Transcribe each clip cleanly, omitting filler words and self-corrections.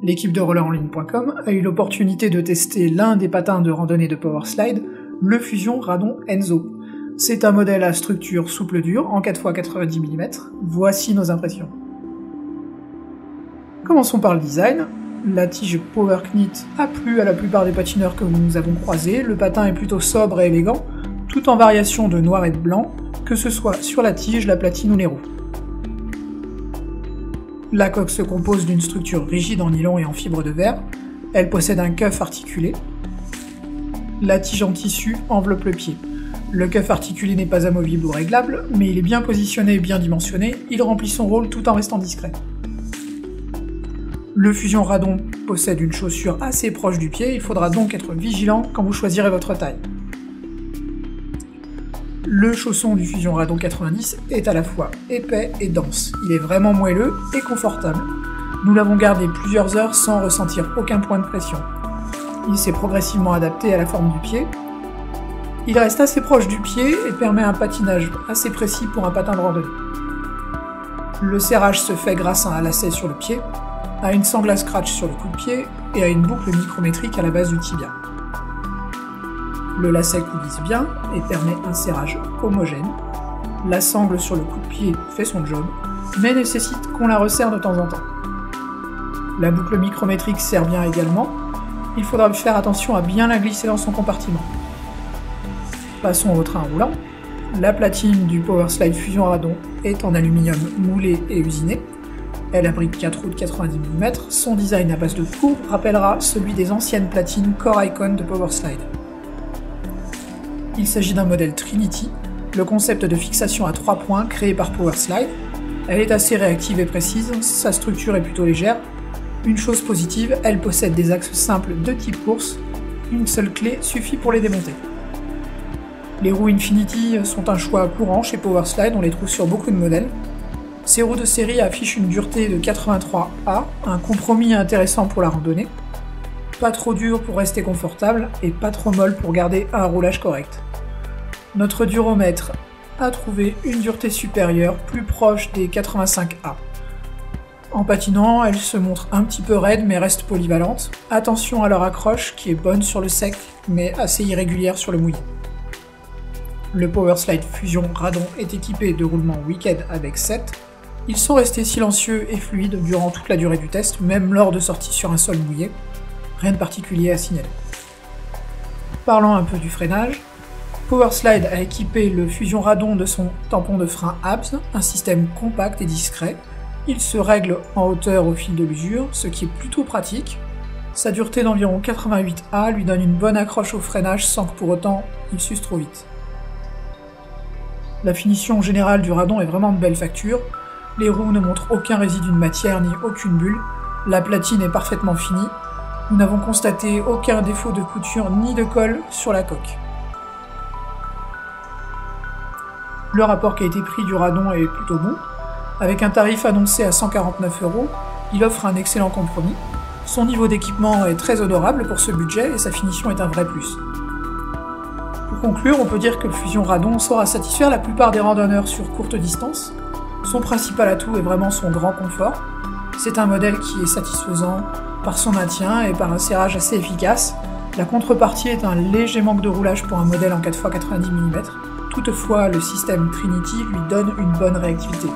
L'équipe de rollerenligne.com a eu l'opportunité de tester l'un des patins de randonnée de Powerslide, le Fusion Radon Enzo. C'est un modèle à structure souple-dure en 4x90 mm. Voici nos impressions. Commençons par le design. La tige Power Knit a plu à la plupart des patineurs que nous avons croisés. Le patin est plutôt sobre et élégant, tout en variation de noir et de blanc, que ce soit sur la tige, la platine ou les roues. La coque se compose d'une structure rigide en nylon et en fibre de verre. Elle possède un cuff articulé. La tige en tissu enveloppe le pied. Le cuff articulé n'est pas amovible ou réglable, mais il est bien positionné et bien dimensionné, il remplit son rôle tout en restant discret. Le Fusion Radon possède une chaussure assez proche du pied, il faudra donc être vigilant quand vous choisirez votre taille. Le chausson du Fusion Radon 90 est à la fois épais et dense. Il est vraiment moelleux et confortable. Nous l'avons gardé plusieurs heures sans ressentir aucun point de pression. Il s'est progressivement adapté à la forme du pied. Il reste assez proche du pied et permet un patinage assez précis pour un patin de randonnée. Le serrage se fait grâce à un lacet sur le pied, à une sangle à scratch sur le coup de pied et à une boucle micrométrique à la base du tibia. Le lacet coulisse bien et permet un serrage homogène. La sangle sur le coup de pied fait son job, mais nécessite qu'on la resserre de temps en temps. La boucle micrométrique sert bien également, il faudra faire attention à bien la glisser dans son compartiment. Passons au train roulant. La platine du Powerslide Fusion Radon est en aluminium moulé et usiné. Elle abrite 4 roues de 90 mm, son design à base de courbe rappellera celui des anciennes platines Core Icon de Powerslide. Il s'agit d'un modèle Trinity, le concept de fixation à 3 points créé par Powerslide. Elle est assez réactive et précise, sa structure est plutôt légère. Une chose positive, elle possède des axes simples de type course, une seule clé suffit pour les démonter. Les roues Infinity sont un choix courant chez Powerslide, on les trouve sur beaucoup de modèles. Ces roues de série affichent une dureté de 83A, un compromis intéressant pour la randonnée. Pas trop dur pour rester confortable et pas trop molle pour garder un roulage correct. Notre duromètre a trouvé une dureté supérieure, plus proche des 85A. En patinant, elle se montre un petit peu raide mais reste polyvalente. Attention à leur accroche qui est bonne sur le sec mais assez irrégulière sur le mouillé. Le Powerslide Fusion Radon est équipé de roulements Wicked avec 7. Ils sont restés silencieux et fluides durant toute la durée du test, même lors de sorties sur un sol mouillé. Rien de particulier à signaler. Parlons un peu du freinage. Powerslide a équipé le Fusion Radon de son tampon de frein ABS, un système compact et discret. Il se règle en hauteur au fil de l'usure, ce qui est plutôt pratique. Sa dureté d'environ 88A lui donne une bonne accroche au freinage sans que pour autant il s'use trop vite. La finition générale du radon est vraiment de belle facture. Les roues ne montrent aucun résidu de matière ni aucune bulle. La platine est parfaitement finie. Nous n'avons constaté aucun défaut de couture ni de colle sur la coque. Le rapport qualité-prix du radon est plutôt bon. Avec un tarif annoncé à 149 €, il offre un excellent compromis. Son niveau d'équipement est très honorable pour ce budget et sa finition est un vrai plus. Pour conclure, on peut dire que le Fusion Radon saura satisfaire la plupart des randonneurs sur courte distance. Son principal atout est vraiment son grand confort. C'est un modèle qui est satisfaisant par son maintien et par un serrage assez efficace. La contrepartie est un léger manque de roulage pour un modèle en 4x90 mm. Toutefois, le système Trinity lui donne une bonne réactivité.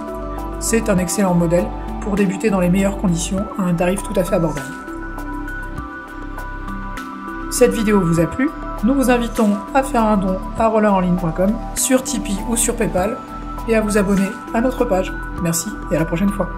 C'est un excellent modèle pour débuter dans les meilleures conditions à un tarif tout à fait abordable. Cette vidéo vous a plu? Nous vous invitons à faire un don à rollerenligne.com, sur Tipeee ou sur Paypal, et à vous abonner à notre page. Merci et à la prochaine fois.